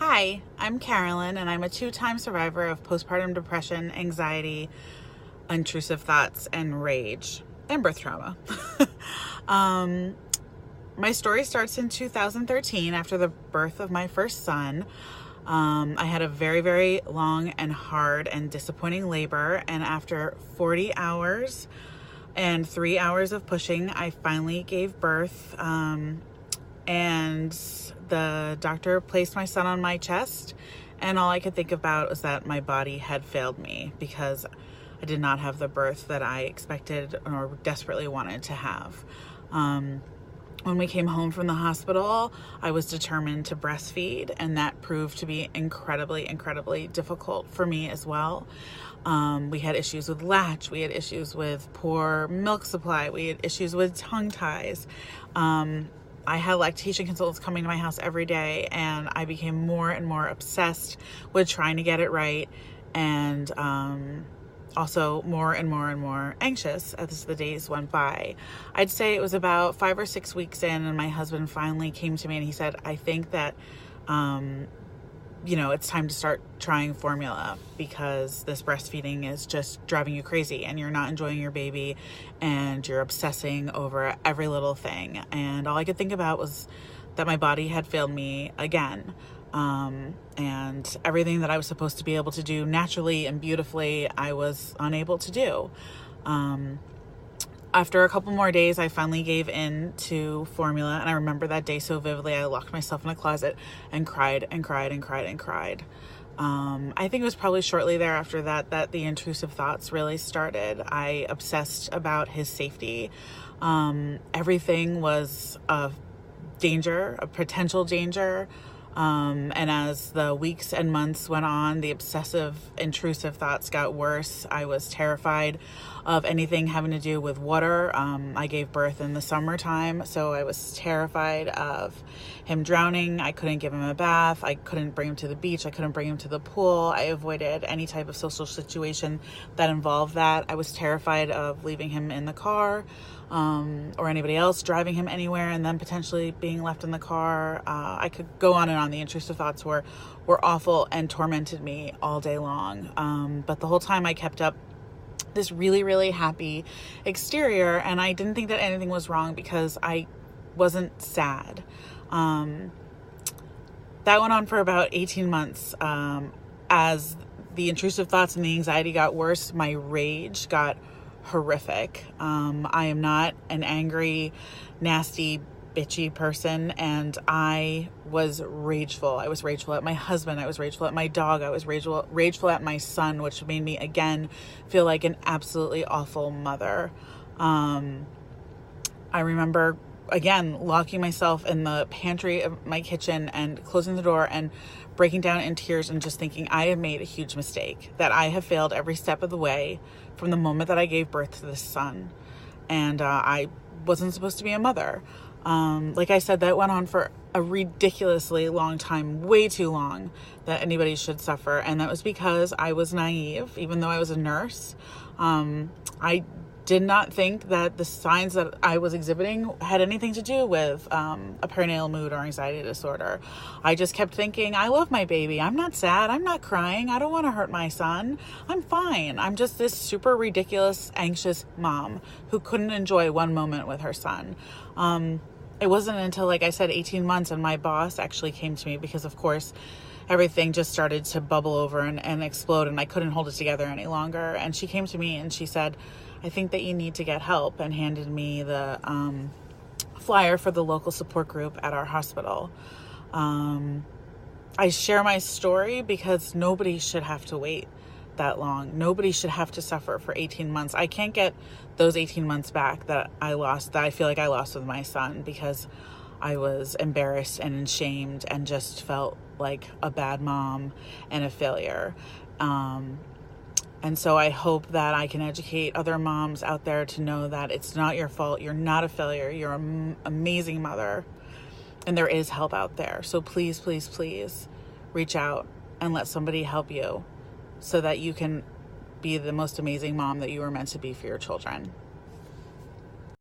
Hi, I'm Carolyn, and I'm a two-time survivor of postpartum depression, anxiety, intrusive thoughts, and rage, and birth trauma. My story starts in 2013 after the birth of my first son. I had a very, very long and hard and disappointing labor, and after 40 hours and 3 hours of pushing, I finally gave birth. And the doctor placed my son on my chest, and all I could think about was that my body had failed me because I did not have the birth that I expected or desperately wanted to have. When we came home from the hospital, I was determined to breastfeed, and that proved to be incredibly, incredibly difficult for me as well. We had issues with latch, we had issues with poor milk supply, we had issues with tongue ties. I had lactation consultants coming to my house every day, and I became more and more obsessed with trying to get it right, and also more and more anxious as the days went by. I'd say it was about 5 or 6 weeks in, and my husband finally came to me and he said, I think that it's time to start trying formula because this breastfeeding is just driving you crazy and you're not enjoying your baby and you're obsessing over every little thing. And all I could think about was that my body had failed me again. And everything that I was supposed to be able to do naturally and beautifully, I was unable to do. After a couple more days, I finally gave in to formula, and I remember that day so vividly. I locked myself in a closet and cried and cried and cried and cried. I think it was probably shortly thereafter that the intrusive thoughts really started. I obsessed about his safety. Everything was a danger, a potential danger. And as the weeks and months went on, the obsessive, intrusive thoughts got worse. I was terrified of anything having to do with water. I gave birth in the summertime, so I was terrified of him drowning. I couldn't give him a bath. I couldn't bring him to the beach. I couldn't bring him to the pool. I avoided any type of social situation that involved that. I was terrified of leaving him in the car, or anybody else driving him anywhere and then potentially being left in the car. I could go on and on. The intrusive thoughts were awful and tormented me all day long. But the whole time I kept up this really, really happy exterior, and I didn't think that anything was wrong because I wasn't sad. That went on for about 18 months. As the intrusive thoughts and the anxiety got worse, my rage got horrific. I am not an angry, nasty, bitchy person, and I was rageful. I was rageful at my husband. I was rageful at my dog. I was rageful at my son, which made me again feel like an absolutely awful mother. I remember again locking myself in the pantry of my kitchen and closing the door and breaking down in tears and just thinking I have made a huge mistake, that I have failed every step of the way from the moment that I gave birth to this son, and I wasn't supposed to be a mother. Like I said, that went on for a ridiculously long time, way too long that anybody should suffer. And that was because I was naive, even though I was a nurse. I did not think that the signs that I was exhibiting had anything to do with a perinatal mood or anxiety disorder. I just kept thinking, I love my baby. I'm not sad. I'm not crying. I don't want to hurt my son. I'm fine. I'm just this super ridiculous, anxious mom who couldn't enjoy one moment with her son. It wasn't until, like I said, 18 months and my boss actually came to me because, of course, everything just started to bubble over and explode, and I couldn't hold it together any longer. And she came to me and she said, I think that you need to get help, and handed me the flyer for the local support group at our hospital. I share my story because nobody should have to wait that long. Nobody should have to suffer for 18 months. I can't get those 18 months back that I feel like I lost with my son, because I was embarrassed and ashamed and just felt like a bad mom and a failure. And so I hope that I can educate other moms out there to know that it's not your fault. You're not a failure. You're an amazing mother, and there is help out there. So please, please, please reach out and let somebody help you so that you can be the most amazing mom that you were meant to be for your children.